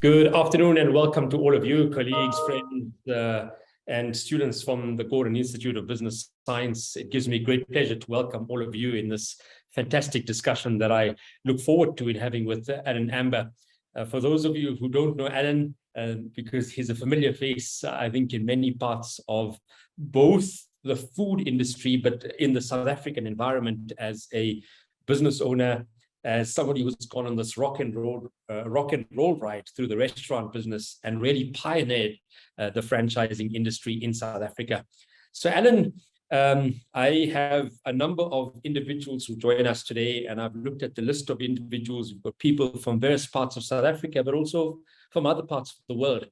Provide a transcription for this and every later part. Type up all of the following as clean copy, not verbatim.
Good afternoon and welcome to all of you, colleagues, friends, and students from the Gordon Institute of Business Science. It gives me great pleasure to welcome all of you in this fantastic discussion that I look forward to in having with Allen Ambor. For those of you who don't know Allen, because he's a familiar face, I think, in many parts of both the food industry, but in the South African environment as a business owner, as somebody who's gone on this rock and roll ride through the restaurant business and really pioneered the franchising industry in South Africa. So Allen, I have a number of individuals who join us today, and I've looked at the list of individuals. We've got people from various parts of South Africa, but also from other parts of the world.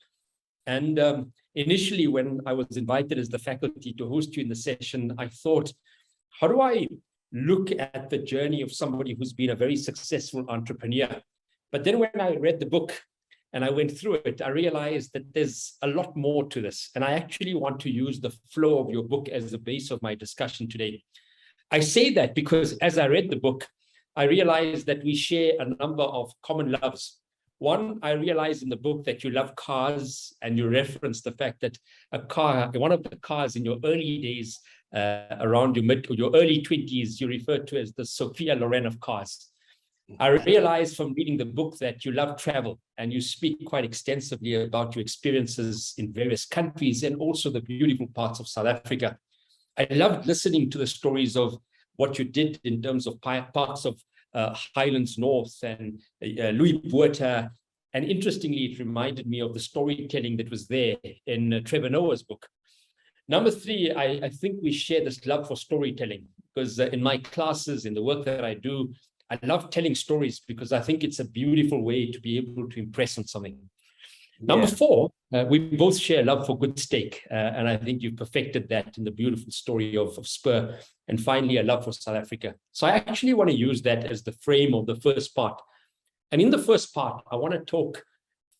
And initially, when I was invited as the faculty to host you in the session, I thought, how do I look at the journey of somebody who's been a very successful entrepreneur? But then when I read the book and I went through it, I realized that there's a lot more to this. And I actually want to use the flow of your book as the base of my discussion today. I say that because as I read the book, I realized that we share a number of common loves. One, I realized in the book that you love cars, and you reference the fact that one of the cars in your early days, around your early 20s, you referred to as the Sophia Loren of cars. I realized from reading the book that you love travel, and you speak quite extensively about your experiences in various countries and also the beautiful parts of South Africa. I loved listening to the stories of what you did in terms of parts of Highlands North and Louis Botha. And interestingly, it reminded me of the storytelling that was there in Trevor Noah's book. Number three, I think we share this love for storytelling, because in my classes, in the work that I do, I love telling stories because I think it's a beautiful way to be able to impress on something. Number four, we both share love for good steak, and I think you've perfected that in the beautiful story of Spur. And finally, a love for South Africa. So I actually want to use that as the frame of the first part. And in the first part, I want to talk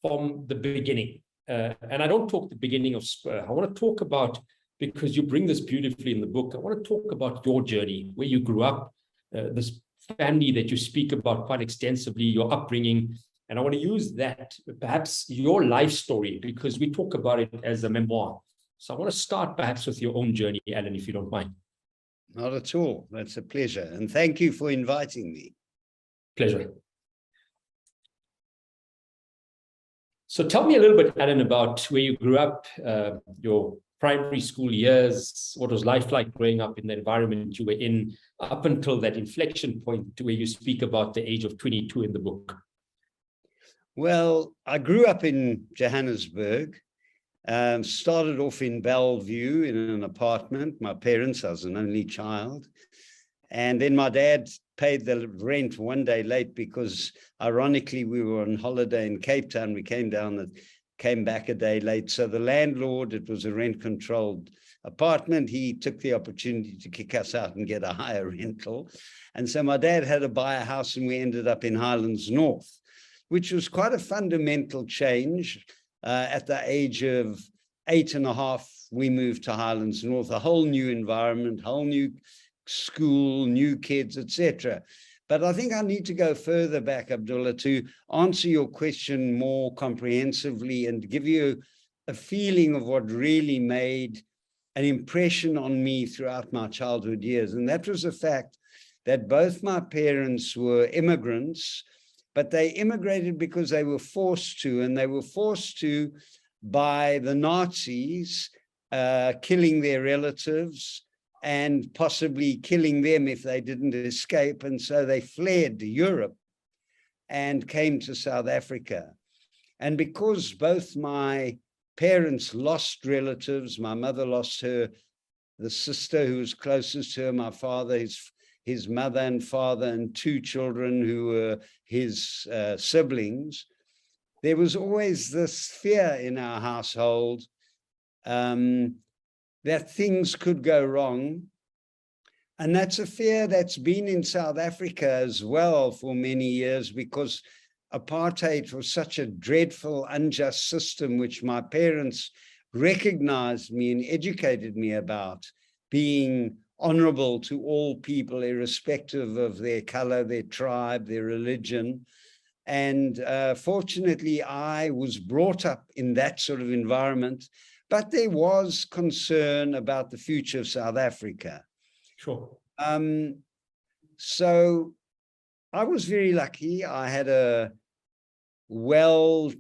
from the beginning. And I don't talk the beginning of Spur. I want to talk about, because you bring this beautifully in the book, I want to talk about your journey, where you grew up, this family that you speak about quite extensively, your upbringing. And I want to use that, perhaps your life story, because we talk about it as a memoir. So I want to start perhaps with your own journey, Allen, if you don't mind. Not at all. That's a pleasure. And thank you for inviting me. Pleasure. So tell me a little bit, Allen, about where you grew up, your primary school years, what was life like growing up in the environment you were in, up until that inflection point to where you speak about the age of 22 in the book. Well, I grew up in Johannesburg, started off in Bellevue in an apartment. My parents, I was an only child. And then my dad paid the rent one day late because, ironically, we were on holiday in Cape Town. We came back a day late. So the landlord, it was a rent-controlled apartment, he took the opportunity to kick us out and get a higher rental. And so my dad had to buy a house, and we ended up in Highlands North, which was quite a fundamental change. At the age of 8.5, we moved to Highlands North, a whole new environment, whole new school, new kids, etc. But I think I need to go further back, Abdullah, to answer your question more comprehensively and give you a feeling of what really made an impression on me throughout my childhood years. And that was the fact that both my parents were immigrants, but they immigrated because they were forced to, and they were forced to by the Nazis, killing their relatives and possibly killing them if they didn't escape. And so they fled Europe and came to South Africa. And because both my parents lost relatives, my mother lost the sister who was closest to her, my father, his mother and father, and two children who were his siblings, there was always this fear in our household that things could go wrong. And that's a fear that's been in South Africa as well for many years, because apartheid was such a dreadful, unjust system, which my parents recognized me and educated me about, being honorable to all people, irrespective of their color, their tribe, their religion. And fortunately, I was brought up in that sort of environment, but there was concern about the future of South Africa. Sure. So I was very lucky. I had a well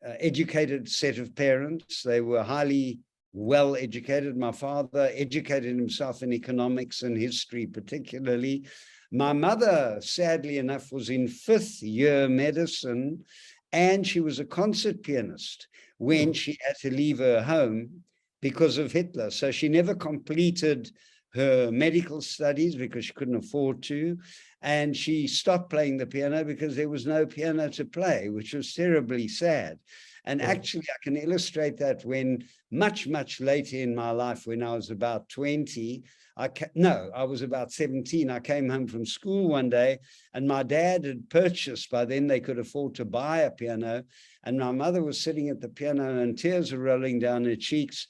educated set of parents. They were highly well educated. My father educated himself in economics and history, particularly. My mother, sadly enough, was in 5th year medicine, and she was a concert pianist when she had to leave her home because of Hitler. So she never completed her medical studies because she couldn't afford to. And she stopped playing the piano because there was no piano to play, which was terribly sad. And actually, I can illustrate that when much, much later in my life, when I was about 20, I was about 17. I came home from school one day, and my dad had purchased, by then they could afford to buy a piano. And my mother was sitting at the piano and tears were rolling down her cheeks.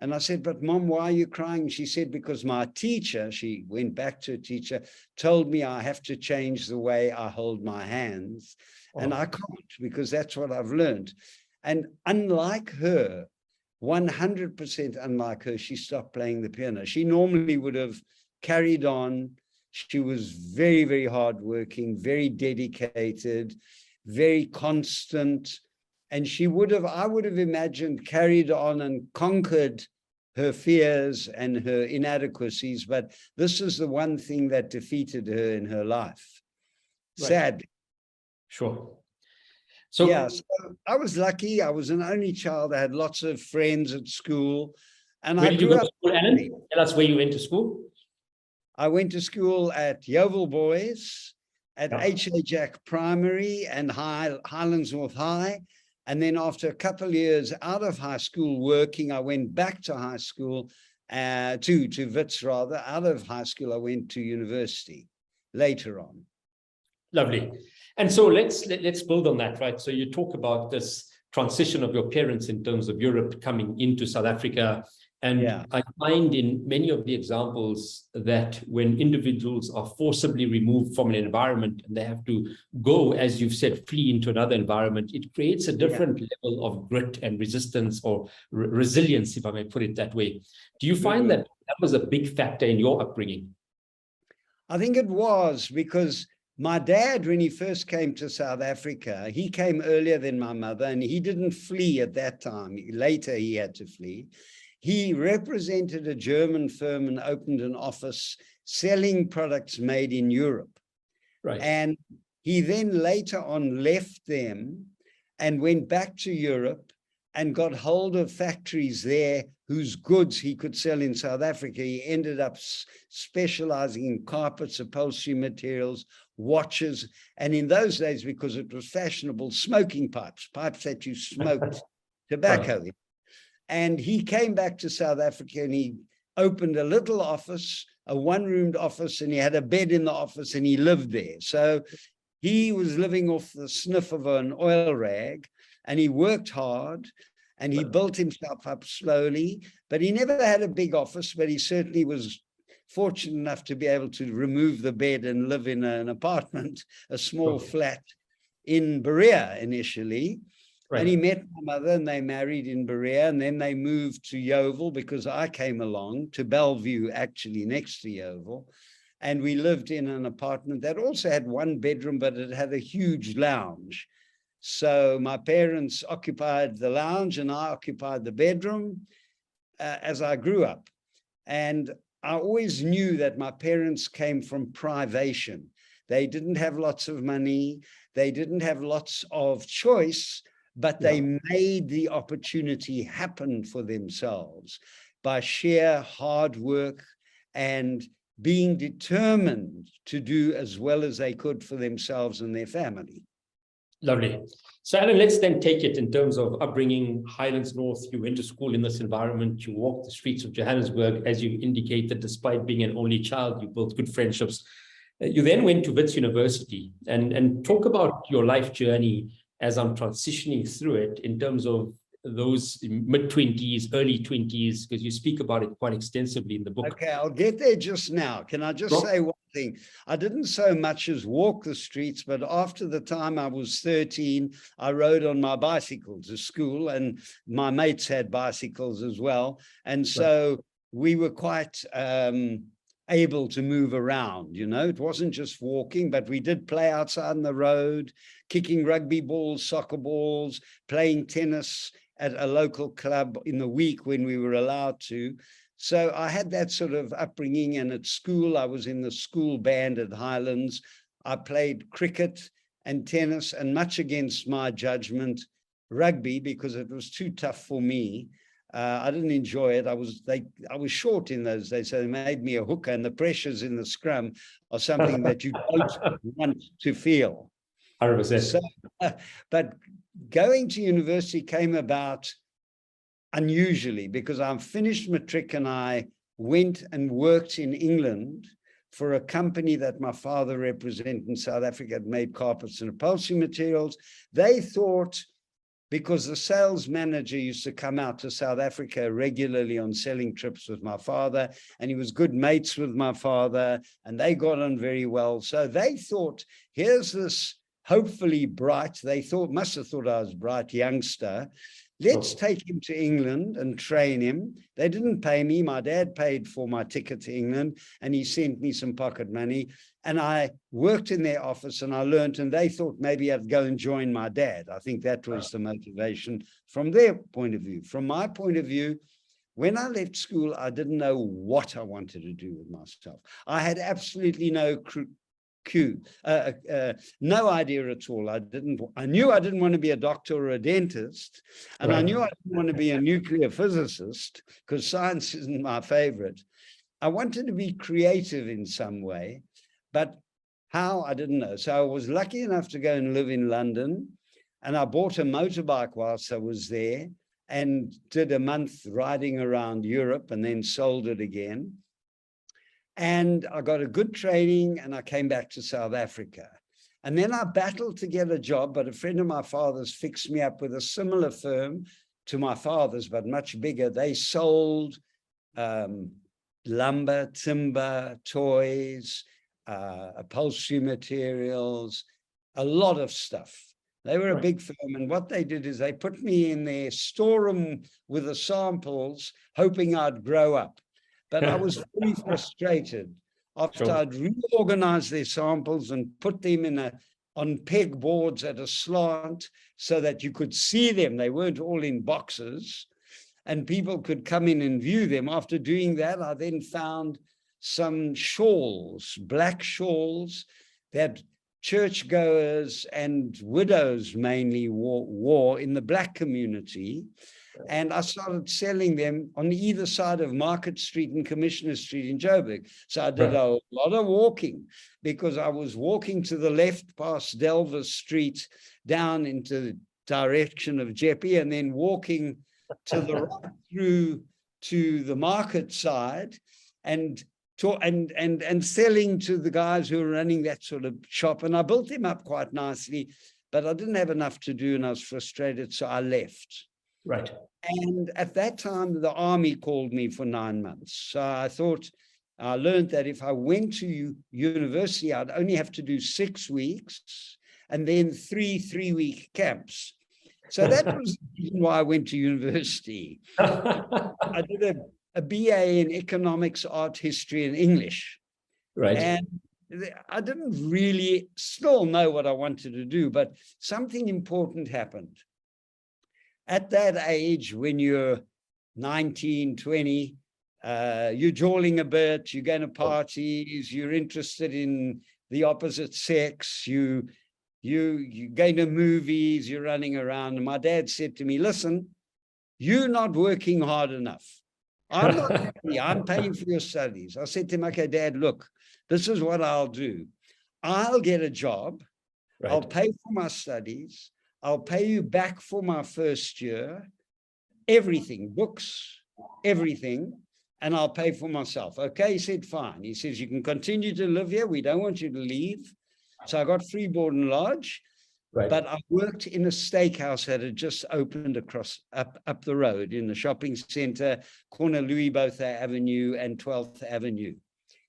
And I said, "But Mom, why are you crying?" She said, "Because my teacher," she went back to a teacher, "told me I have to change the way I hold my hands. And I can't, because that's what I've learned." And unlike her, 100% unlike her, she stopped playing the piano. She normally would have carried on. She was very, very hardworking, very dedicated, very constant. And she would have, I would have imagined, carried on and conquered her fears and her inadequacies. But this is the one thing that defeated her in her life. Right. Sadly. Sure. So, yeah, so I was lucky. I was an only child. I had lots of friends at school. And where I did you grew go up. to school, Alan? Tell us where you went to school. I went to school at Yeovil Boys, at H.A. Jack Primary and Highlands North High. And then after a couple of years out of high school working, I went back to high school, to Wits rather. Out of high school, I went to university later on. Lovely. And so let's build on that, right? So you talk about this transition of your parents in terms of Europe coming into South Africa. And I find in many of the examples that when individuals are forcibly removed from an environment and they have to go, as you've said, flee into another environment, it creates a different level of grit and resistance or resilience, if I may put it that way. Do you find that that was a big factor in your upbringing? I think it was, because my dad, when he first came to South Africa, he came earlier than my mother, and he didn't flee at that time. Later, he had to flee. He represented a German firm and opened an office selling products made in Europe. Right. And he then later on left them and went back to Europe and got hold of factories there whose goods he could sell in South Africa. He ended up specializing in carpets, upholstery materials, watches, and in those days, because it was fashionable, smoking pipes that you smoked tobacco in. And he came back to South Africa and he opened a little office, a one-roomed office, and he had a bed in the office and he lived there. So he was living off the sniff of an oil rag, and he worked hard and he built himself up slowly, but he never had a big office, but he certainly was fortunate enough to be able to remove the bed and live in an apartment, a small flat in Berea initially. Right. And he met my mother and they married in Berea, and then they moved to Yeovil because I came along to Bellevue, actually next to Yeovil. And we lived in an apartment that also had one bedroom, but it had a huge lounge. So my parents occupied the lounge and I occupied the bedroom as I grew up. And I always knew that my parents came from privation. They didn't have lots of money. They didn't have lots of choice, but they made the opportunity happen for themselves by sheer hard work and being determined to do as well as they could for themselves and their family. Lovely. So Alan, let's then take it in terms of upbringing. Highlands North, you went to school in this environment, you walked the streets of Johannesburg, as you indicated, despite being an only child, you built good friendships. You then went to Wits University, and talk about your life journey as I'm transitioning through it in terms of those mid-20s, early 20s, because you speak about it quite extensively in the book. Okay, I'll get there just now. Can I just say one thing? I didn't so much as walk the streets, but after the time I was 13, I rode on my bicycle to school, and my mates had bicycles as well. And so we were quite able to move around, you know. It wasn't just walking, but we did play outside on the road, kicking rugby balls, soccer balls, playing tennis at a local club in the week when we were allowed to. So I had that sort of upbringing, and at school, I was in the school band at Highlands. I played cricket and tennis, and much against my judgment, rugby, because it was too tough for me. I didn't enjoy it. I was short in those days, so they made me a hooker, and the pressures in the scrum are something that you don't want to feel. 100%. So, but going to university came about unusually, because I finished matric and I went and worked in England for a company that my father represented in South Africa, that made carpets and upholstery materials. They thought, because the sales manager used to come out to South Africa regularly on selling trips with my father, and he was good mates with my father, and they got on very well. So they thought, here's this hopefully bright, must have thought I was a bright youngster. Let's take him to England and train him. They didn't pay me. My dad paid for my ticket to England, and he sent me some pocket money. And I worked in their office, and I learned, and they thought maybe I'd go and join my dad. I think that was the motivation from their point of view. From my point of view, when I left school, I didn't know what I wanted to do with myself. I had absolutely no no idea at all. I knew I didn't want to be a doctor or a dentist, and I knew I didn't want to be a nuclear physicist, because science isn't my favorite. I wanted to be creative in some way, but how, I didn't know. So I was lucky enough to go and live in London, and I bought a motorbike whilst I was there and did a month riding around Europe, and then sold it again. And I got a good training, and I came back to South Africa. And then I battled to get a job, but a friend of my father's fixed me up with a similar firm to my father's, but much bigger. They sold lumber, timber, toys, upholstery materials, a lot of stuff. They were a big firm, and what they did is they put me in their storeroom with the samples, hoping I'd grow up. But I was very frustrated after I'd reorganized their samples and put them on peg boards at a slant so that you could see them. They weren't all in boxes, and people could come in and view them. After doing that, I then found some shawls, black shawls, that churchgoers and widows mainly wore in the black community. And I started selling them on either side of Market Street and Commissioner Street in Joburg. So I did a lot of walking, because I was walking to the left past Delver Street down into the direction of Jeppe, and then walking to the right through to the market side, and selling to the guys who were running that sort of shop. And I built them up quite nicely, but I didn't have enough to do, and I was frustrated, so I left. Right. And at that time, the army called me for 9 months. So I learned that if I went to university, I'd only have to do 6 weeks and then three-week camps. So that was the reason why I went to university. I did a BA in economics, art, history, and English. Right. And I didn't really still know what I wanted to do, but something important happened. At that age, when you're 19, 20, you're jawling a bit, you're going to parties, you're interested in the opposite sex, you're going to movies, you're running around. And my dad said to me, listen, you're not working hard enough. I'm not happy. I'm paying for your studies. I said to him, okay, Dad, look, this is what I'll do. I'll get a job. Right. I'll pay for my studies. I'll pay you back for my first year, everything, books, everything, and I'll pay for myself. Okay, he said, fine. He says, you can continue to live here. We don't want you to leave. So I got free board and lodge. Right. But I worked in a steakhouse that had just opened up the road in the shopping center, corner Louis Botha Avenue and 12th Avenue.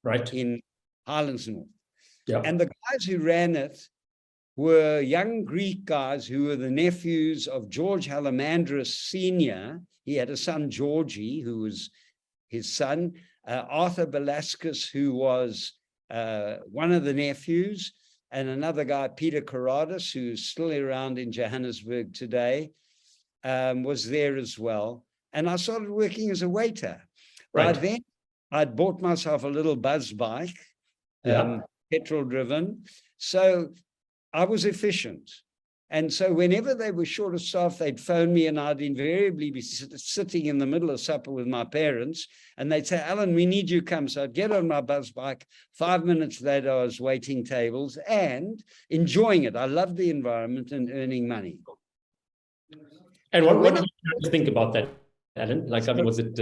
Right. In Highlands North. Yeah. And the guys who ran it were young Greek guys who were the nephews of George Halimandris Sr. He had a son, Georgie, who was his son, Arthur Velasquez, who was one of the nephews, and another guy, Peter Carradus, who's still around in Johannesburg today, was there as well. And I started working as a waiter. Right. By then, I'd bought myself a little buzz bike, petrol driven. So I was efficient. And so whenever they were short of staff, they'd phone me, and I'd invariably be sitting in the middle of supper with my parents, and they'd say, Alan, we need you to come. So I'd get on my buzz bike. 5 minutes later, I was waiting tables and enjoying it. I loved the environment and earning money. And what did you think about that, Alan? Like, I mean, was it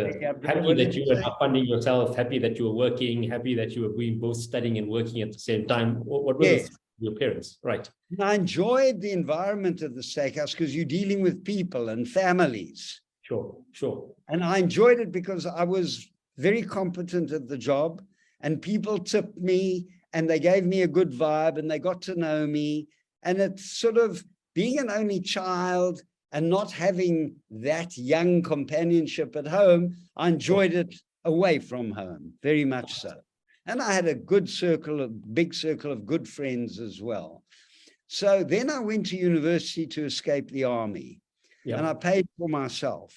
happy that you were not funding yourself, happy that you were working, happy that you were doing both studying and working at the same time? What was your parents? Right. I enjoyed the environment of the steakhouse because you're dealing with people and families. Sure, sure. And I enjoyed it because I was very competent at the job, and people tipped me and they gave me a good vibe and they got to know me. And it's sort of being an only child and not having that young companionship at home, I enjoyed it away from home, very much so. And I had a big circle of good friends as well. So then I went to university to escape the army, and I paid for myself.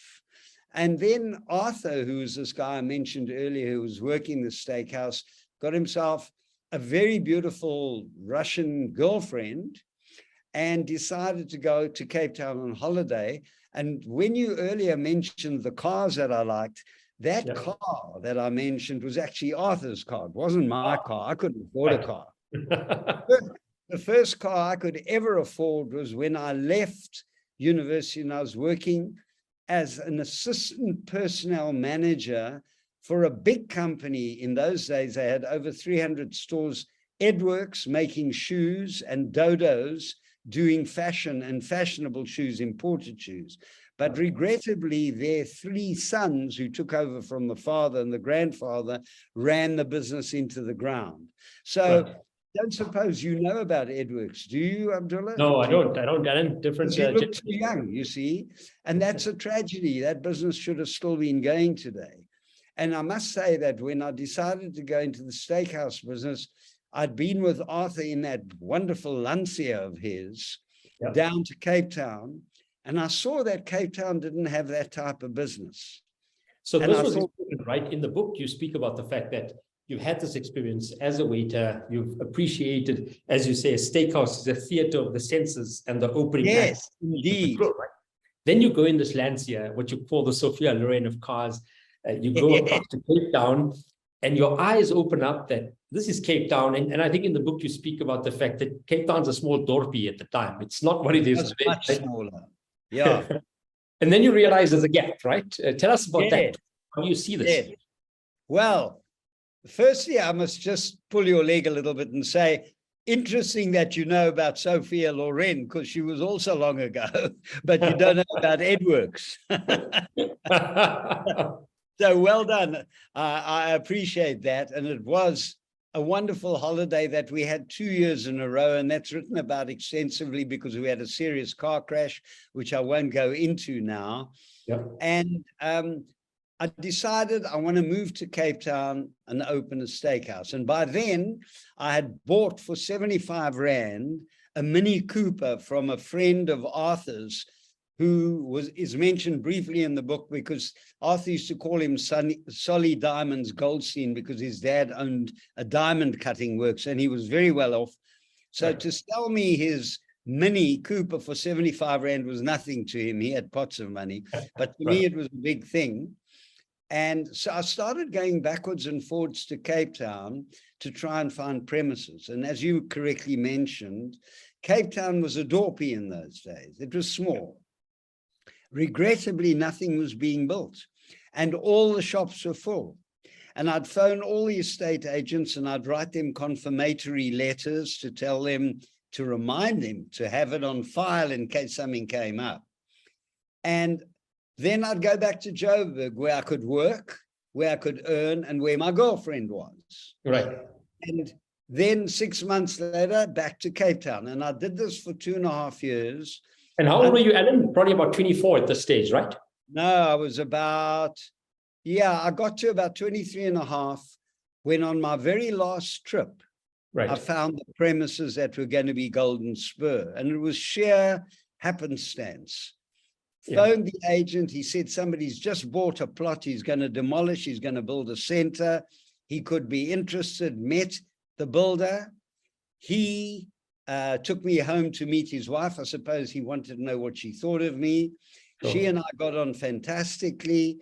And then Arthur, who was this guy I mentioned earlier, who was working the steakhouse, got himself a very beautiful Russian girlfriend and decided to go to Cape Town on holiday. And when you earlier mentioned the cars that I liked, that car that I mentioned was actually Arthur's car. It wasn't my car. I couldn't afford a car. The first car I could ever afford was when I left university and I was working as an assistant personnel manager for a big company. In those days, they had over 300 stores, Edworks making shoes and Dodos doing fashion and fashionable shoes, imported shoes. But regrettably, their 3 sons who took over from the father and the grandfather ran the business into the ground. So don't suppose you know about Edworks, do you, Abdullah? No, I don't. Different. You look too young, you see, and that's a tragedy. That business should have still been going today. And I must say that when I decided to go into the steakhouse business, I'd been with Arthur in that wonderful Lancia of his down to Cape Town. And I saw that Cape Town didn't have that type of business. So this was important, right? In the book, you speak about the fact that you've had this experience as a waiter. You've appreciated, as you say, a steakhouse is a theater of the senses and the opening. Yes, indeed. Right? Then you go in this Lancia, what you call the Sophia Loren of cars. You go across to Cape Town, and your eyes open up that this is Cape Town. And I think in the book, you speak about the fact that Cape Town's a small dorpy at the time. It's not what it is today. Much smaller. Yeah. And then you realize there's a gap, right? Tell us about that. How do you see this? Yeah. Well, firstly, I must just pull your leg a little bit and say, interesting that you know about Sophia Loren, because she was also long ago, but you don't know about Edworks. So well done. I appreciate that. And it was a wonderful holiday that we had 2 years in a row, and that's written about extensively because we had a serious car crash, which I won't go into now. And I decided I want to move to Cape Town and open a steakhouse. And by then, I had bought for 75 Rand a Mini Cooper from a friend of Arthur's, who is mentioned briefly in the book because Arthur used to call him Solly Diamonds Goldstein because his dad owned a diamond cutting works and he was very well off. So to sell me his Mini Cooper for 75 Rand was nothing to him. He had pots of money, but to me it was a big thing. And so I started going backwards and forwards to Cape Town to try and find premises. And as you correctly mentioned, Cape Town was a dorpy in those days. It was small. Regrettably, nothing was being built and all the shops were full. And I'd phone all the estate agents and I'd write them confirmatory letters to tell them to remind him to have it on file in case something came up. And then I'd go back to Joburg, where I could work, where I could earn, and where my girlfriend was. Right. And then 6 months later, back to Cape Town. And I did this for 2.5 years. And how old were you, Alan? Probably about 24 at this stage, right? No, I was about, I got to about 23 and a half when on my very last trip, Right. I found the premises that were going to be Golden Spur. And it was sheer happenstance. Phoned the agent. He said, somebody's just bought a plot. He's going to demolish. He's going to build a center. He could be interested. Met the builder. He took me home to meet his wife. I suppose he wanted to know what she thought of me. Sure. She and I got on fantastically.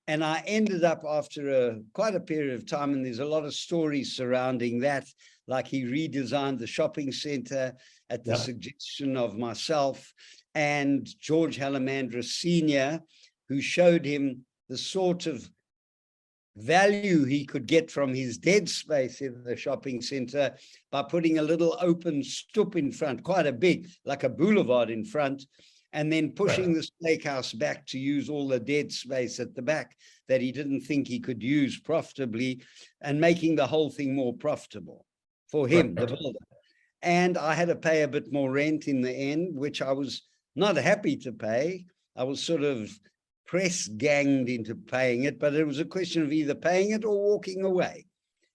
And I ended up after quite a period of time, and there's a lot of stories surrounding that, like he redesigned the shopping center at the suggestion of myself and George Hallamandra Sr., who showed him the sort of value he could get from his dead space in the shopping center by putting a little open stoop in front, quite a big, like a boulevard in front, and then pushing the steakhouse back to use all the dead space at the back that he didn't think he could use profitably, and making the whole thing more profitable for him, the builder. And I had to pay a bit more rent in the end, which I was not happy to pay. I was sort of press-ganged into paying it, but it was a question of either paying it or walking away.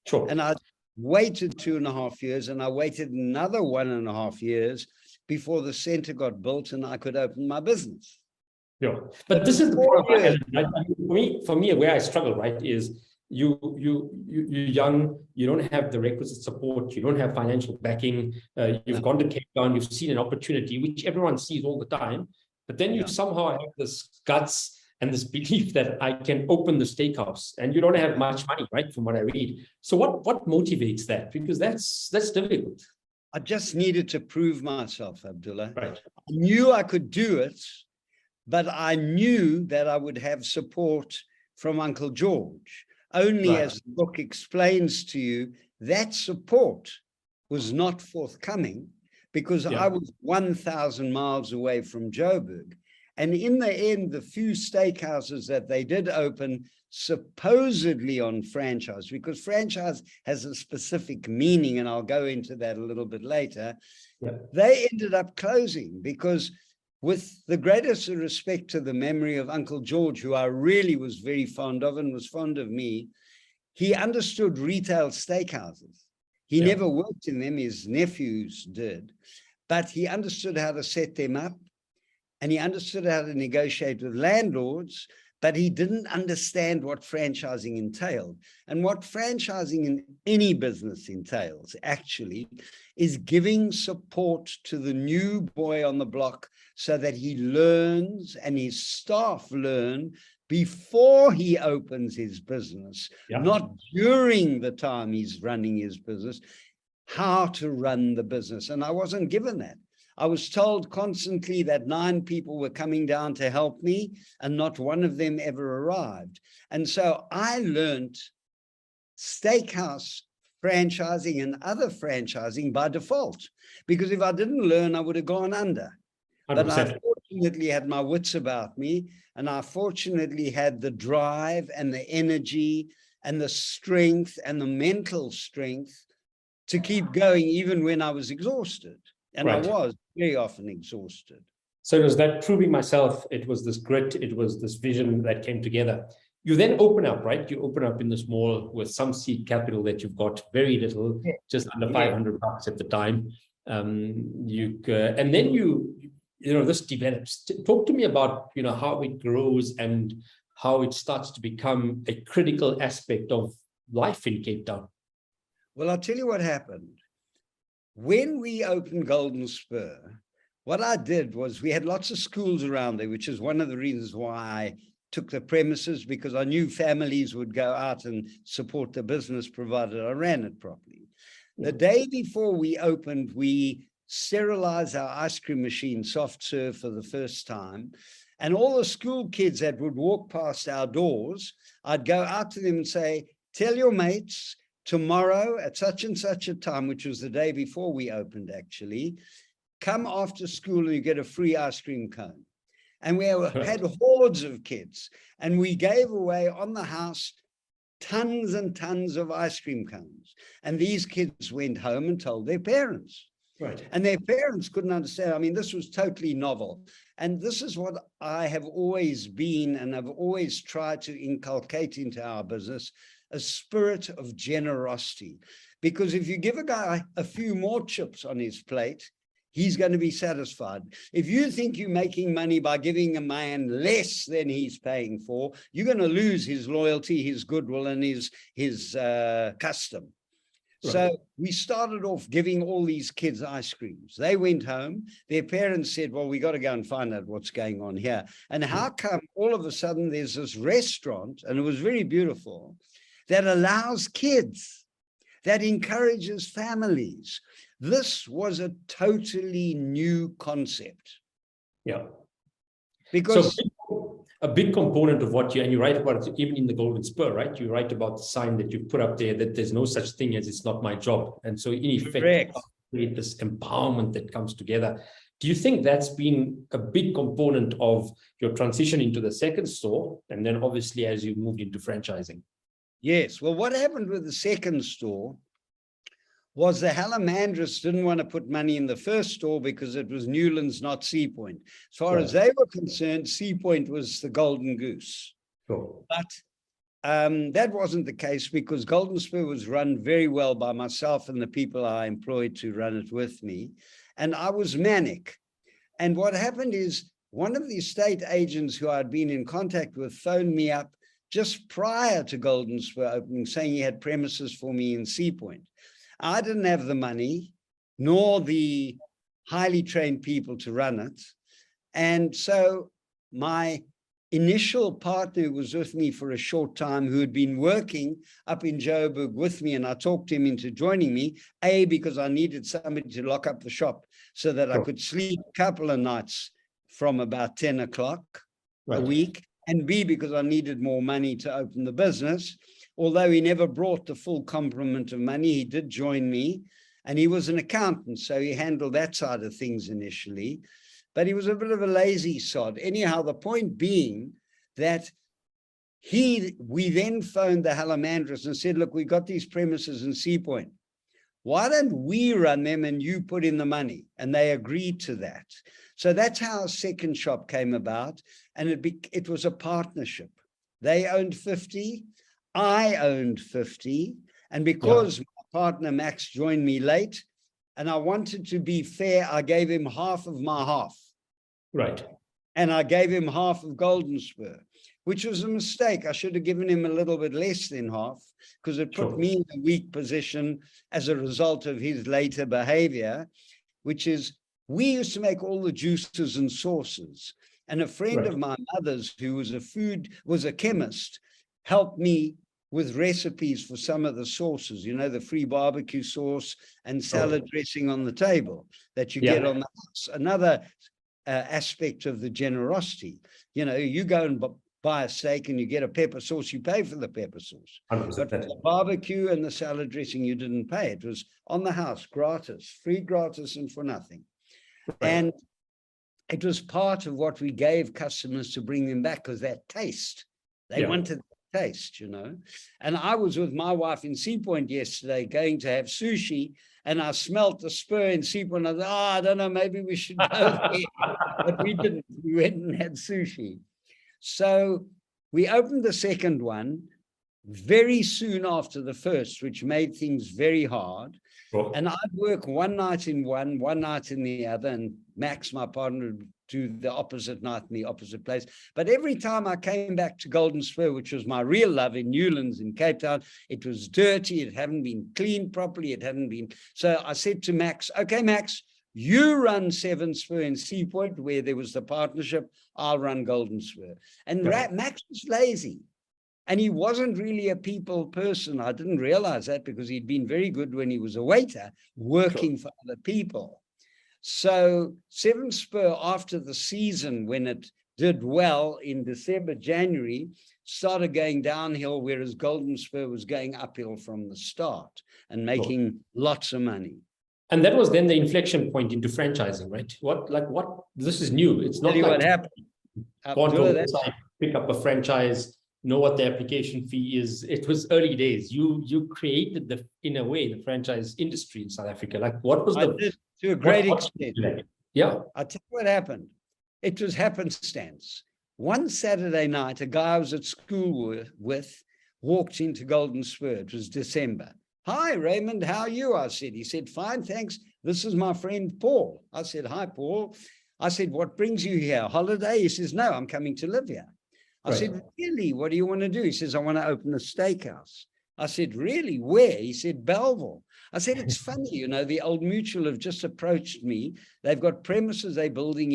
Sure. And I waited 2.5 years, and I waited another 1.5 years before the center got built and I could open my business. Yeah, but this is the problem, right? For me, where I struggle, right, is you're young, you don't have the requisite support, you don't have financial backing, you've gone to Cape Town, you've seen an opportunity, which everyone sees all the time, but then you somehow have this guts and this belief that I can open the steakhouse, and you don't have much money, right, from what I read. So what motivates that? Because that's difficult. I just needed to prove myself, Abdullah. Right. I knew I could do it, but I knew that I would have support from Uncle George. Only as the book explains to you, that support was not forthcoming because I was 1,000 miles away from Joburg. And in the end, the few steakhouses that they did open, supposedly on franchise, because franchise has a specific meaning, and I'll go into that a little bit later, they ended up closing because, with the greatest respect to the memory of Uncle George, who I really was very fond of and was fond of me, he understood retail steakhouses. He never worked in them, his nephews did, but he understood how to set them up, and he understood how to negotiate with landlords, but he didn't understand what franchising entailed. And what franchising in any business entails, actually, is giving support to the new boy on the block so that he learns and his staff learn before he opens his business, not during the time he's running his business, how to run the business. And I wasn't given that. I was told constantly that 9 people were coming down to help me, and not one of them ever arrived. And so I learned steakhouse franchising and other franchising by default, because if I didn't learn, I would have gone under. 100%. But I fortunately had my wits about me, and I fortunately had the drive and the energy and the strength and the mental strength to keep going even when I was exhausted. And I was very often exhausted. So it was that proving myself, it was this grit, it was this vision that came together. You then open up, right? You open up in this mall with some seed capital that you've got, very little, just under $500 at the time. And then this develops. Talk to me about, how it grows and how it starts to become a critical aspect of life in Cape Town. Well, I'll tell you what happened. When we opened Golden Spur, what I did was, we had lots of schools around there, which is one of the reasons why I took the premises, because I knew families would go out and support the business provided I ran it properly. The day before we opened, we sterilized our ice cream machine, soft serve, for the first time. And all the school kids that would walk past our doors, I'd go out to them and say, tell your mates, tomorrow at such and such a time, which was the day before we opened actually, come after school and you get a free ice cream cone. And we had hordes of kids, and we gave away on the house tons and tons of ice cream cones. And these kids went home and told their parents. Right. And their parents couldn't understand. I mean, this was totally novel. And this is what I have always been, and I've always tried to inculcate into our business, a spirit of generosity. Because if you give a guy a few more chips on his plate, he's going to be satisfied. If you think you're making money by giving a man less than he's paying for, you're going to lose his loyalty, his goodwill, and his custom. Right. So we started off giving all these kids ice creams. They went home. Their parents said, well, we got to go and find out what's going on here. And how come all of a sudden there's this restaurant, and it was very beautiful, that allows kids, that encourages families. This was a totally new concept. Yeah. Because so a big component of what you write about it, even in the Golden Spur, right? You write about the sign that you put up there that there's no such thing as it's not my job. And so in effect, create this empowerment that comes together. Do you think that's been a big component of your transition into the second store? And then obviously as you moved into franchising? Yes. Well, what happened with the second store was the Halamandras didn't want to put money in the first store because it was Newlands, not Sea Point. As far as they were concerned, Sea Point was the golden goose. Sure. But that wasn't the case, because Golden Spur was run very well by myself and the people I employed to run it with me. And I was manic. And what happened is one of the estate agents who I'd been in contact with phoned me up just prior to Golden Spur opening, saying he had premises for me in Sea Point. I didn't have the money, nor the highly trained people to run it. And so my initial partner who was with me for a short time, who had been working up in Joburg with me, and I talked him into joining me, A, because I needed somebody to lock up the shop so that I could sleep a couple of nights from about 10 o'clock a week, and B, because I needed more money to open the business. Although he never brought the full complement of money, he did join me, and he was an accountant, so he handled that side of things initially, but he was a bit of a lazy sod. Anyhow, the point being that we then phoned the Halamandras and said, look, we got these premises in Sea Point. Why don't we run them and you put in the money? And they agreed to that. So that's how our second shop came about, and it was a partnership. They owned 50. I owned 50, and because my partner Max joined me late, and I wanted to be fair, I gave him half of my half. Right. And I gave him half of Golden Spur, which was a mistake. I should have given him a little bit less than half, because it put me in a weak position as a result of his later behavior, which is we used to make all the juices and sauces. And a friend of my mother's, who was a chemist, helped me with recipes for some of the sauces, you know, the free barbecue sauce and salad dressing on the table that you get on the house. Another aspect of the generosity, you know, you go and buy a steak and you get a pepper sauce, you pay for the pepper sauce. 100%. But for the barbecue and the salad dressing, you didn't pay. It was on the house, gratis, free, gratis, and for nothing. And it was part of what we gave customers to bring them back, because that taste, they wanted taste, you know. And I was with my wife in Sea Point yesterday going to have sushi, and I smelt the Spur in Sea Point. I thought, I don't know, maybe we should go there. But we didn't. We went and had sushi. So we opened the second one very soon after the first, which made things very hard. And I'd work one night in one night in the other, and Max, my partner, would do the opposite night in the opposite place. But every time I came back to Golden Spur, which was my real love in Newlands in Cape Town, it was dirty, it hadn't been cleaned properly, it hadn't been. So I said to Max, okay, Max, you run 7 Spur in Sea Point, where there was the partnership, I'll run Golden Spur. And Max was lazy. And he wasn't really a people person. I didn't realize that, because he'd been very good when he was a waiter working for other people. So 7 Spur, after the season, when it did well in December, January, started going downhill, whereas Golden Spur was going uphill from the start and making lots of money. And that was then the inflection point into franchising, right? This is new. It's not Tell you like what happened. go to the website, pick up a franchise, know what the application fee is. It was early days. You created in a way, the franchise industry in South Africa. Like what was I did, to a great extent. Yeah. I'll tell you what happened. It was happenstance. One Saturday night, a guy I was at school with walked into Golden Spur. It was December. Hi, Raymond, how are you? I said. He said, fine, thanks. This is my friend Paul. I said, hi, Paul. I said, what brings you here? Holiday? He says, no, I'm coming to live here. I said, really? What do you want to do? He says, I want to open a steakhouse. I said, really? Where? He said, Belleville. I said, it's funny, you know, the Old Mutual have just approached me. They've got premises they're building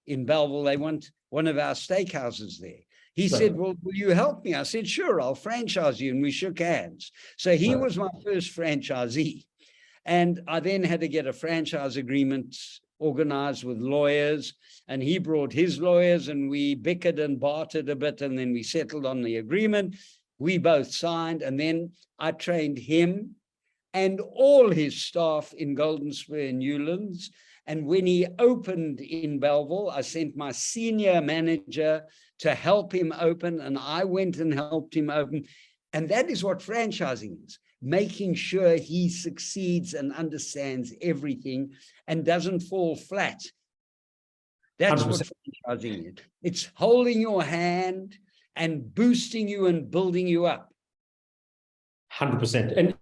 in Belleville. They want one of our steakhouses there. He said, well, will you help me? I said, sure, I'll franchise you. And we shook hands. So he was my first franchisee. And I then had to get a franchise agreement organized with lawyers. And he brought his lawyers and we bickered and bartered a bit. And then we settled on the agreement. We both signed. And then I trained him and all his staff in Golden Spur and Newlands. And when he opened in Belleville, I sent my senior manager to help him open, and I went and helped him open. And that is what franchising is, making sure he succeeds and understands everything and doesn't fall flat. That's 100%. What franchising is. It's holding your hand and boosting you and building you up. 100%. And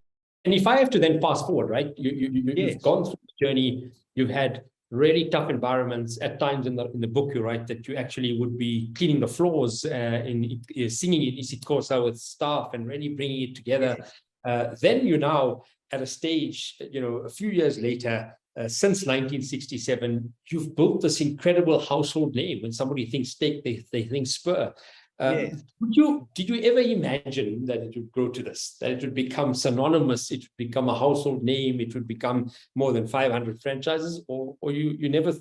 if I have to then fast forward, right? You've gone through the journey. You've had really tough environments. At times in the book, you write that you actually would be cleaning the floors, singing in isiXhosa with staff and really bringing it together. Then you're now at a stage, you know, a few years later, since 1967, you've built this incredible household name. When somebody thinks steak, they think Spur. Did you ever imagine that it would grow to this, that it would become synonymous, it would become a household name, it would become more than 500 franchises, or you never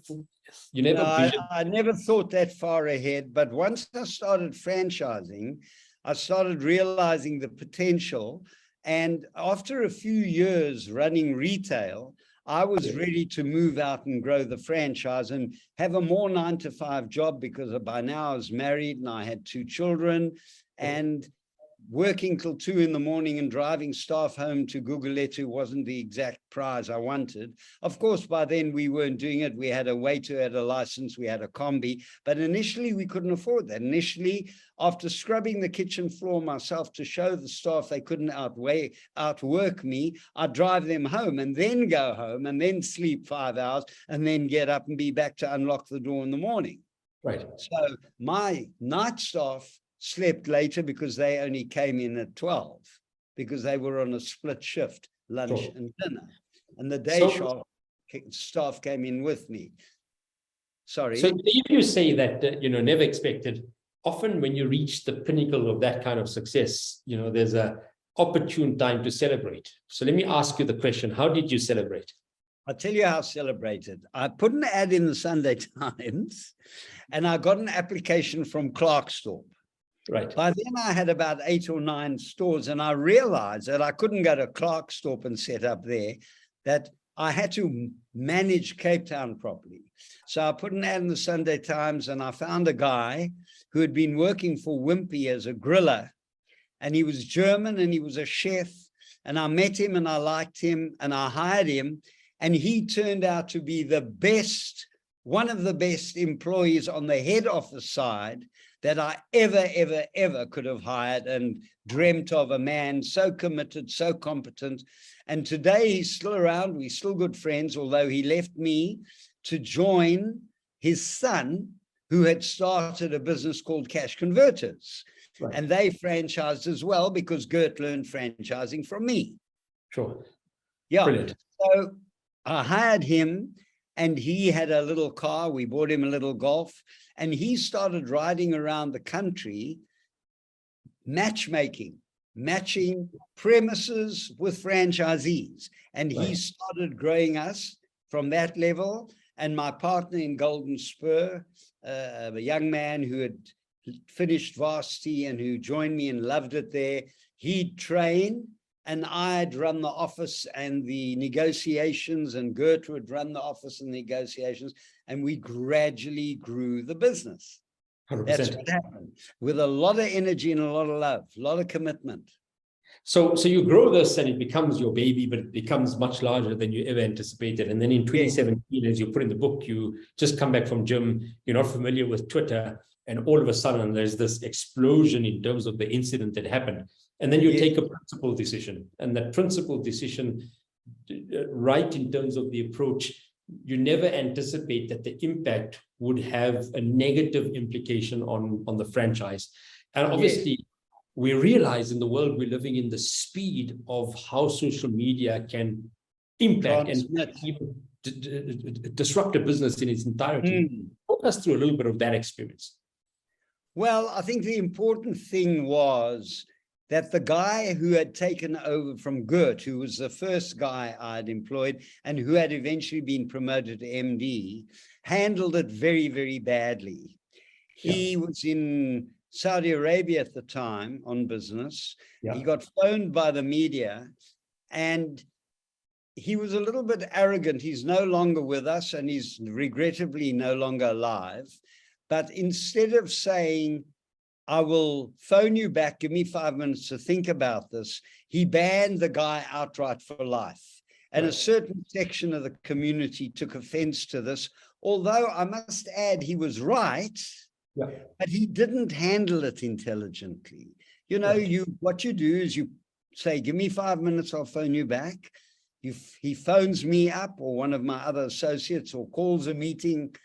I never thought that far ahead, but once I started franchising, I started realizing the potential. And after a few years running retail, I was ready to move out and grow the franchise and have a more 9-to-5 job, because by now I was married and I had 2 children, and working till 2 in the morning and driving staff home to Gugulethu wasn't the exact prize I wanted. Of course, by then we weren't doing it. We had a waiter, had a license, we had a combi, but initially we couldn't afford that. Initially, after scrubbing the kitchen floor myself to show the staff they couldn't outwork me, I'd drive them home and then go home and then sleep 5 hours and then get up and be back to unlock the door in the morning. Right. So my night staff slept later because they only came in at 12, because they were on a split shift, lunch and dinner. And the day staff came in with me. Sorry. So if you say that, you know, never expected, often when you reach the pinnacle of that kind of success, you know, there's a opportune time to celebrate. So let me ask you the question, how did you celebrate? I'll tell you how I celebrated. I put an ad in the Sunday Times and I got an application from Clarkstorp. Right. By then I had about 8 or 9 stores, and I realized that I couldn't go to Clarkstorp and set up there, that I had to manage Cape Town properly. So I put an ad in the Sunday Times and I found a guy who had been working for Wimpy as a griller, and he was German and he was a chef, and I met him and I liked him and I hired him, and he turned out to be the best, one of the best employees on the head office side that I ever could have hired and dreamt of. A man so committed, so competent. And today he's still around. We're still good friends, although he left me to join his son, who had started a business called Cash Converters. Right. And they franchised as well, because Gert learned franchising from me. Sure. Yeah. Brilliant. So I hired him, and he had a little car. We bought him a little Golf, and he started riding around the country, matching premises with franchisees. And he started growing us from that level. and my partner in Golden Spur, a young man who had finished varsity and who joined me and loved it there, he'd train and I'd run the office and the negotiations, and Gert would run the office and negotiations, and we gradually grew the business. 100%. That's what happened, with a lot of energy and a lot of love, a lot of commitment. So you grow this and it becomes your baby, but it becomes much larger than you ever anticipated. And then in 2017, as you put in the book, you just come back from gym, you're not familiar with Twitter, and all of a sudden there's this explosion in terms of the incident that happened. And then you take a principled decision, and that principled decision, right in terms of the approach, you never anticipate that the impact would have a negative implication on the franchise. And obviously, we realize in the world we're living in, the speed of how social media can impact and even disrupt a business in its entirety. Walk us through a little bit of that experience. Well, I think the important thing was that the guy who had taken over from Gert, who was the first guy I'd employed and who had eventually been promoted to MD, handled it very, very badly. He was in Saudi Arabia at the time on business. He got phoned by the media, and he was a little bit arrogant. He's no longer with us, and he's regrettably no longer alive. But instead of saying, I will phone you back, give me 5 minutes to think about this, he banned the guy outright for life. And a certain section of the community took offense to this, although I must add he was right, but he didn't handle it intelligently. You know, what you do is you say, give me 5 minutes, I'll phone you back. He phones me up, or one of my other associates, or calls a meeting.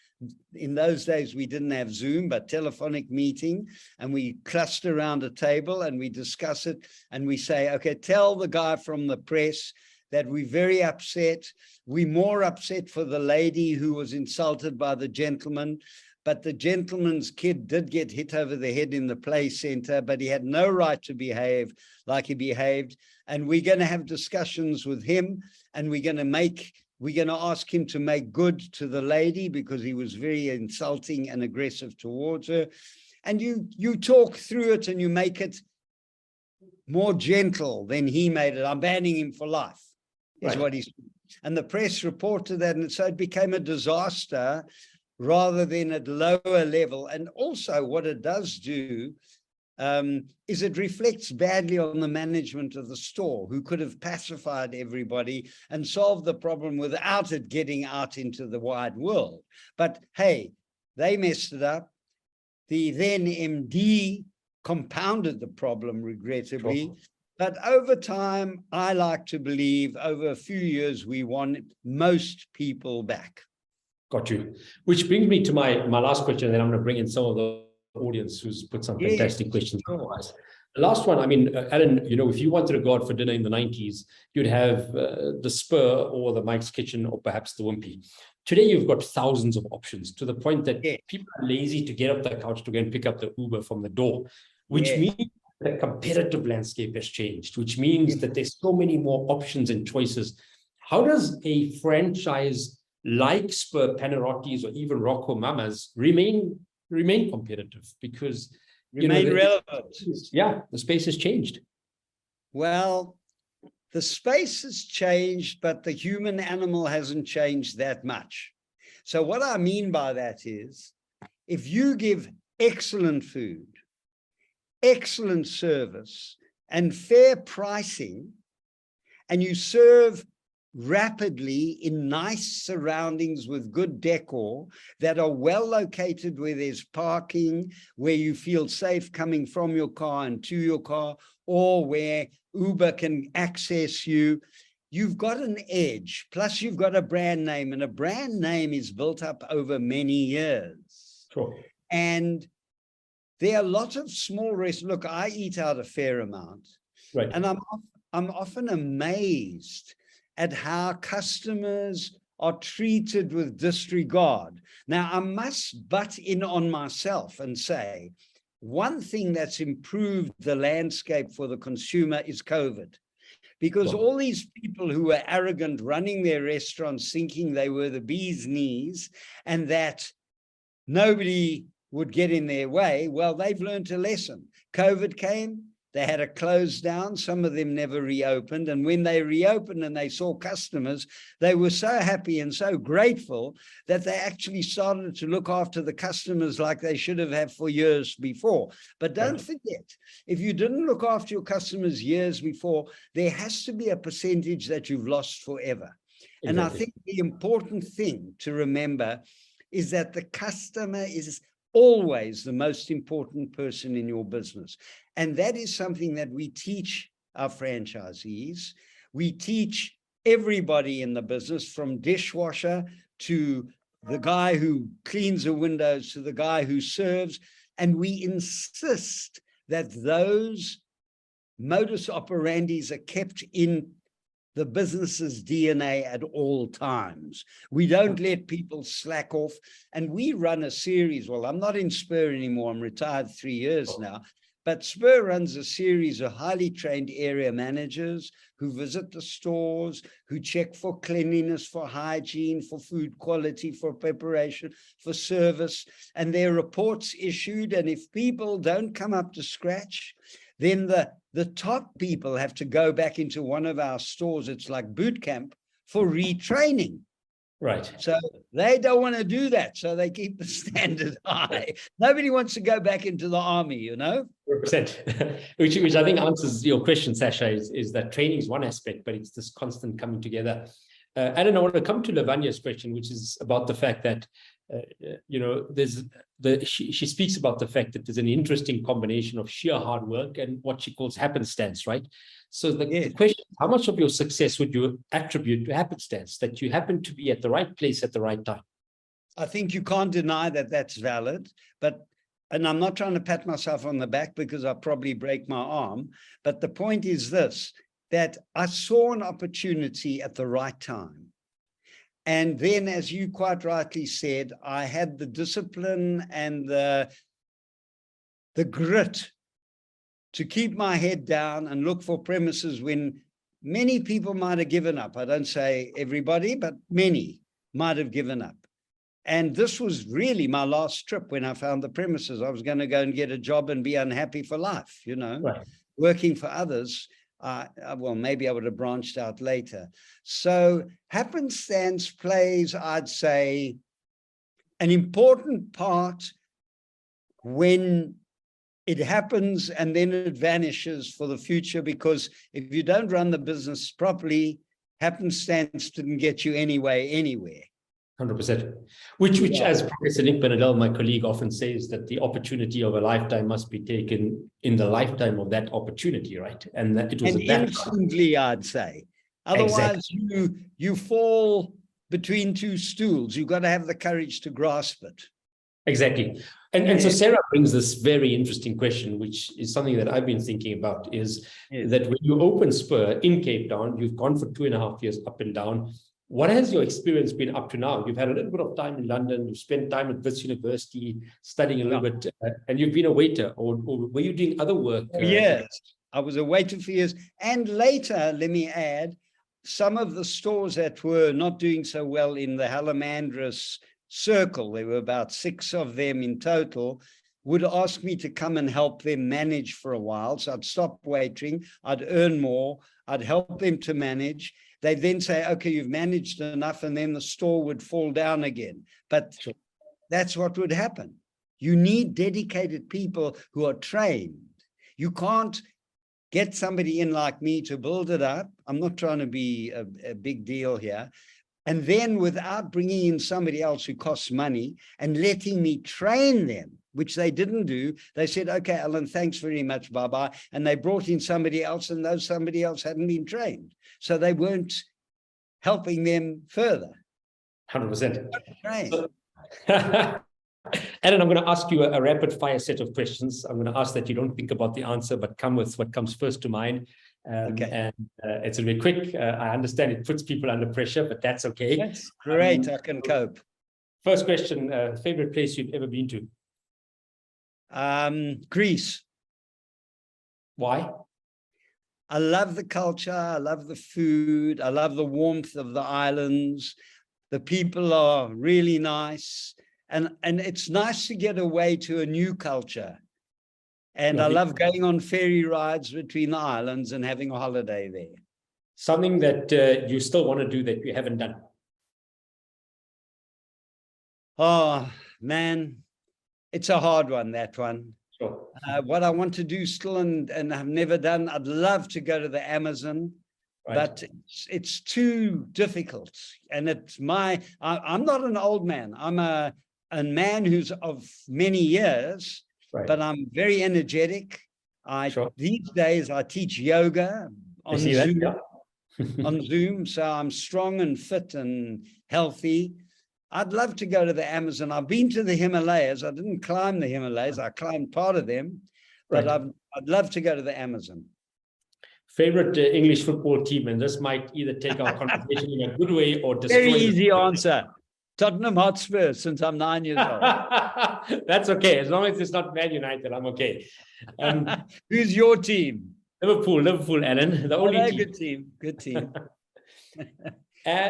In those days, we didn't have Zoom, but telephonic meeting, and we cluster around a table and we discuss it, and we say, okay, tell the guy from the press that we're very upset. We're more upset for the lady who was insulted by the gentleman, but the gentleman's kid did get hit over the head in the play center, but he had no right to behave like he behaved. And we're going to have discussions with him, and we're going to ask him to make good to the lady because he was very insulting and aggressive towards her. And you talk through it and you make it more gentle than he made it. I'm banning him for life, is what he said. And the press reported that, and so it became a disaster rather than at lower level. And also what it does do is it reflects badly on the management of the store, who could have pacified everybody and solved the problem without it getting out into the wide world. But hey, they messed it up. The then MD compounded the problem, regrettably. But over time, I like to believe over a few years, we won most people back. Got you. Which brings me to my last question, and then I'm going to bring in some of the audience who's put some fantastic questions. Otherwise, the last one, I mean, Allen, you know, if you wanted to go out for dinner in the 90s, you'd have the Spur or the Mike's Kitchen or perhaps the Wimpy. Today, you've got thousands of options, to the point that people are lazy to get up the couch to go and pick up the Uber from the door, which means the competitive landscape has changed, which means that there's so many more options and choices. How does a franchise like Spur, Panarottis, or even Rocco Mamas remain competitive? Because relevant. The space has changed. Well, the space has changed, but the human animal hasn't changed that much. So what I mean by that is, if you give excellent food, excellent service, and fair pricing, and you serve rapidly in nice surroundings with good decor that are well located, where there's parking, where you feel safe coming from your car and to your car, or where Uber can access you, you've got an edge. Plus you've got a brand name, and a brand name is built up over many years. Sure. And there are a lot of small restaurants. Look, I eat out a fair amount, and I'm often amazed at how customers are treated with disregard. Now, I must butt in on myself and say, one thing that's improved the landscape for the consumer is COVID, because all these people who were arrogant running their restaurants thinking they were the bee's knees and that nobody would get in their way, well, they've learned a lesson. COVID came, they had to close down. Some of them never reopened. And when they reopened and they saw customers, they were so happy and so grateful that they actually started to look after the customers like they should have had for years before. But don't forget, if you didn't look after your customers years before, there has to be a percentage that you've lost forever. Exactly. And I think the important thing to remember is that the customer is always the most important person in your business. And that is something that we teach our franchisees. We teach everybody in the business, from dishwasher to the guy who cleans the windows to the guy who serves. And we insist that those modus operandis are kept in the business's DNA at all times. We don't let people slack off. And we run a series. Well, I'm not in Spur anymore. I'm retired 3 years now. But Spur runs a series of highly trained area managers who visit the stores, who check for cleanliness, for hygiene, for food quality, for preparation, for service. And their reports issued. And if people don't come up to scratch, then the top people have to go back into one of our stores. It's like boot camp for retraining. Right. So they don't want to do that. So they keep the standard high. Nobody wants to go back into the army, you know? 100%. which I think answers your question, Sasha, is that training is one aspect, but it's this constant coming together. Alan, I want to come to Lavanya's question, which is about the fact that, you know, she speaks about the fact that there's an interesting combination of sheer hard work and what she calls happenstance, right? So the question, how much of your success would you attribute to happenstance, that you happen to be at the right place at the right time? I think you can't deny that that's valid, and I'm not trying to pat myself on the back because I'll probably break my arm, but the point is this, that I saw an opportunity at the right time. And then, as you quite rightly said, I had the discipline and the grit to keep my head down and look for premises when many people might have given up. I don't say everybody, but many might have given up. And this was really my last trip when I found the premises. I was going to go and get a job and be unhappy for life, you know, working for others. Well, maybe I would have branched out later. So happenstance plays, I'd say, an important part when it happens and then it vanishes for the future, because if you don't run the business properly, happenstance didn't get you anywhere. 100%. Which as Professor Nick Benadel, my colleague, often says, that the opportunity of a lifetime must be taken in the lifetime of that opportunity, right? And that it was instantly, I'd say. Otherwise, you fall between two stools. You've got to have the courage to grasp it. Exactly. And so Sarah brings this very interesting question, which is something that I've been thinking about, is that when you open Spur in Cape Town, you've gone for 2.5 years up and down. What has your experience been up to now? You've had a little bit of time in London, you've spent time at Wits University studying a little bit, and you've been a waiter, or were you doing other work? Yes, I was a waiter for years. And later, let me add, some of the stores that were not doing so well in the Halamandris circle, there were about 6 of them in total, would ask me to come and help them manage for a while. So I'd stop waitering, I'd earn more, I'd help them to manage. They'd then say, okay, you've managed enough, and then the store would fall down again. But that's what would happen. You need dedicated people who are trained. You can't get somebody in like me to build it up. I'm not trying to be a big deal here. And then without bringing in somebody else who costs money and letting me train them, which they didn't do, they said, okay, Alan, thanks very much, bye-bye. And they brought in somebody else, and those somebody else hadn't been trained. So they weren't helping them further. 100%. So, Alan, I'm going to ask you a rapid fire set of questions. I'm going to ask that you don't think about the answer, but come with what comes first to mind. And it's going to be quick. I understand it puts people under pressure, but that's okay. That's great. I can cope. First question, favorite place you've ever been to? Greece. Why? I love the culture. I love the food. I love the warmth of the islands. The people are really nice. And it's nice to get away to a new culture. And I love going on ferry rides between the islands and having a holiday there. Something that you still want to do that you haven't done? Oh, man, it's a hard one, that one. Sure. What I want to do still and have never done, I'd love to go to the Amazon, right, but it's too difficult. And it's I'm not an old man. I'm a man who's of many years, right, but I'm very energetic. These days I teach yoga on Zoom. Yeah. On Zoom, so I'm strong and fit and healthy. I'd love to go to the Amazon. I've been to the Himalayas. I didn't climb the Himalayas. I climbed part of them, but right, I'd love to go to the Amazon. Favorite English football team, and this might either take our conversation in a good way or destroy. Very easy answer. Tottenham Hotspur, since I'm 9 years old. That's okay. As long as it's not Man United, I'm okay. Who's your team? Liverpool, Allen. The only team. Good team.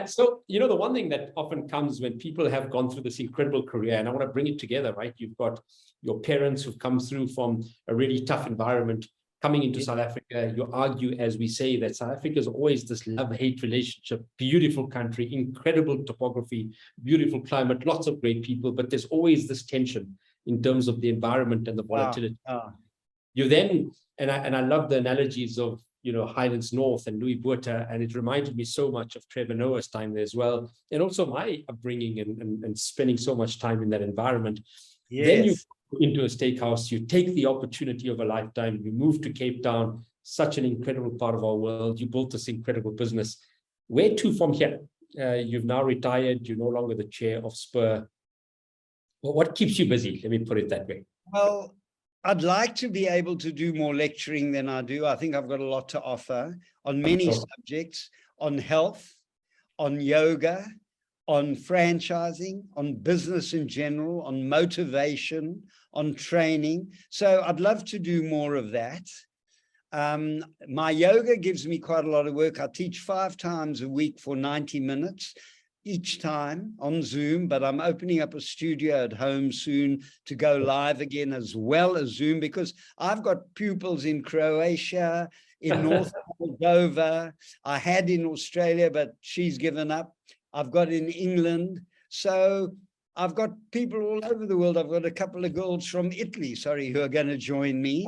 So, the one thing that often comes when people have gone through this incredible career, and I want to bring it together, right? You've got your parents who've come through from a really tough environment, coming into South Africa. You argue, as we say, that South Africa is always this love-hate relationship, beautiful country, incredible topography, beautiful climate, lots of great people, but there's always this tension in terms of the environment and the volatility. You then, and I love the analogies of, Highlands North and Louis Botha, and it reminded me so much of Trevor Noah's time there as well, and also my upbringing and spending so much time in that environment. Yes. Then you go into a steakhouse, you take the opportunity of a lifetime, you move to Cape Town, such an incredible part of our world, you built this incredible business. Where to from here? You've now retired, you're no longer the chair of Spur. Well, what keeps you busy? Let me put it that way. Well, I'd like to be able to do more lecturing than I do. I think I've got a lot to offer on many subjects, on health, on yoga, on franchising, on business in general, on motivation, on training. So I'd love to do more of that. My yoga gives me quite a lot of work. I teach 5 times a week for 90 minutes. Each time on Zoom, but I'm opening up a studio at home soon to go live again, as well as Zoom, because I've got pupils in Croatia, in North Moldova. I had in Australia, but she's given up. I've got in England. So I've got people all over the world. I've got a couple of girls from Italy, who are going to join me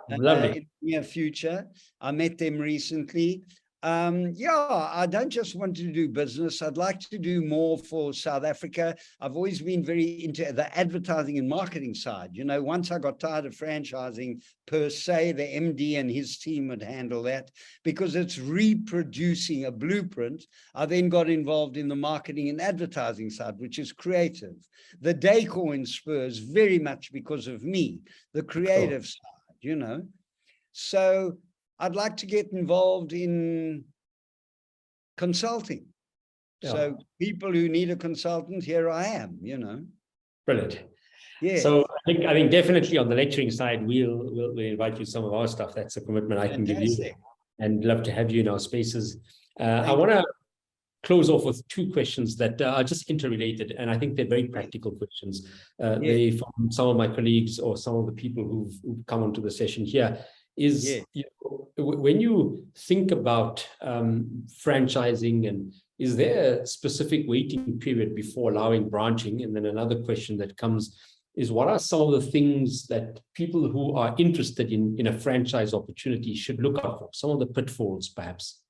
in the near future. I met them recently. I don't just want to do business. I'd like to do more for South Africa. I've always been very into the advertising and marketing side. Once I got tired of franchising per se, the MD and his team would handle that because it's reproducing a blueprint. I then got involved in the marketing and advertising side, which is creative. The decor in Spur is very much because of me, the creative side, So I'd like to get involved in consulting. Yeah. So people who need a consultant, here I am, Brilliant. Yeah. So I think definitely on the lecturing side, we'll invite you some of our stuff. That's a commitment I can give you, and love to have you in our spaces. I want to close off with 2 questions that are just interrelated, and I think they're very practical questions. They from some of my colleagues or some of the people who've come onto the session here. When you think about franchising, and is there a specific waiting period before allowing branching? And then another question that comes is, what are some of the things that people who are interested in a franchise opportunity should look out for? Some of the pitfalls, perhaps.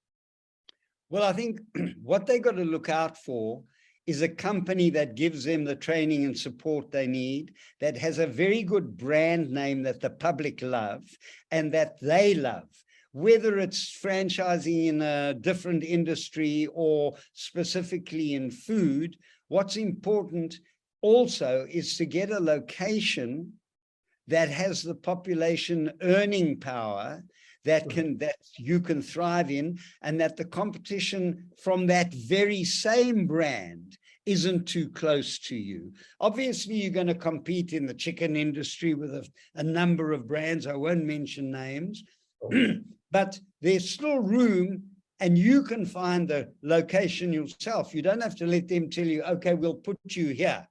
Well, I think what they got to look out for is a company that gives them the training and support they need, that has a very good brand name that the public love and that they love. Whether it's franchising in a different industry or specifically in food, what's important also is to get a location that has the population earning power that you can thrive in, and that the competition from that very same brand isn't too close to you. Obviously, you're going to compete in the chicken industry with a number of brands. I won't mention names, but there's still room, and you can find the location yourself. You don't have to let them tell you, okay, we'll put you here.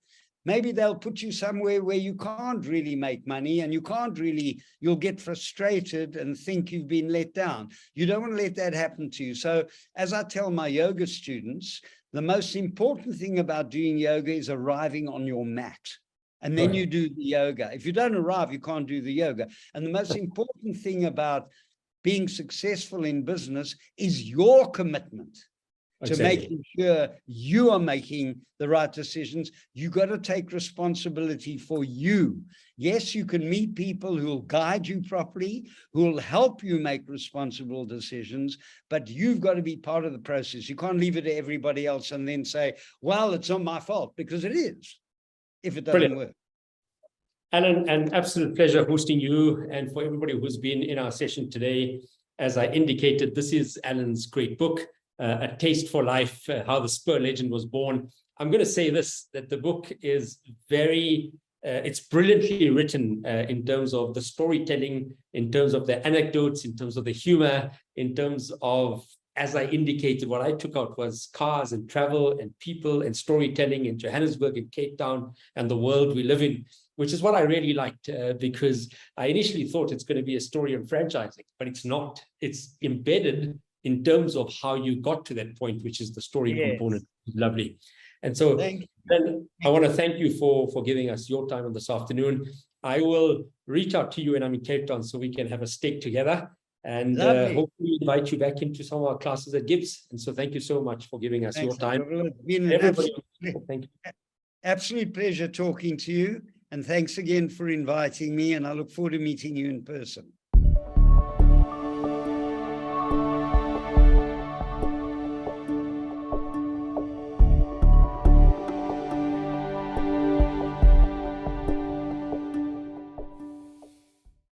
Maybe they'll put you somewhere where you can't really make money, and you'll get frustrated and think you've been let down. You don't want to let that happen to you. So as I tell my yoga students, the most important thing about doing yoga is arriving on your mat. And then you do the yoga. If you don't arrive, you can't do the yoga. And the most important thing about being successful in business is your commitment to making sure you are making the right decisions. You got to take responsibility for you. Yes, you can meet people who will guide you properly, who will help you make responsible decisions, but you've got to be part of the process. You can't leave it to everybody else and then say, well, it's not my fault, because it is, if it doesn't work. Alan, an absolute pleasure hosting you, and for everybody who's been in our session today. As I indicated, this is Alan's great book, A Taste for Life, How the Spur Legend Was Born. I'm going to say this, that the book is it's brilliantly written in terms of the storytelling, in terms of the anecdotes, in terms of the humor, in terms of, as I indicated, what I took out was cars and travel and people and storytelling in Johannesburg and Cape Town and the world we live in, which is what I really liked, because I initially thought it's going to be a story of franchising, but it's not. It's embedded in terms of how you got to that point, which is the story component. Lovely. And so then I want to thank you for giving us your time on this afternoon. I will reach out to you when I'm in Cape Town so we can have a steak together, and hopefully invite you back into some of our classes at GIBS. And so thank you so much for giving us your time. It's been an absolute pleasure talking to you. And thanks again for inviting me. And I look forward to meeting you in person.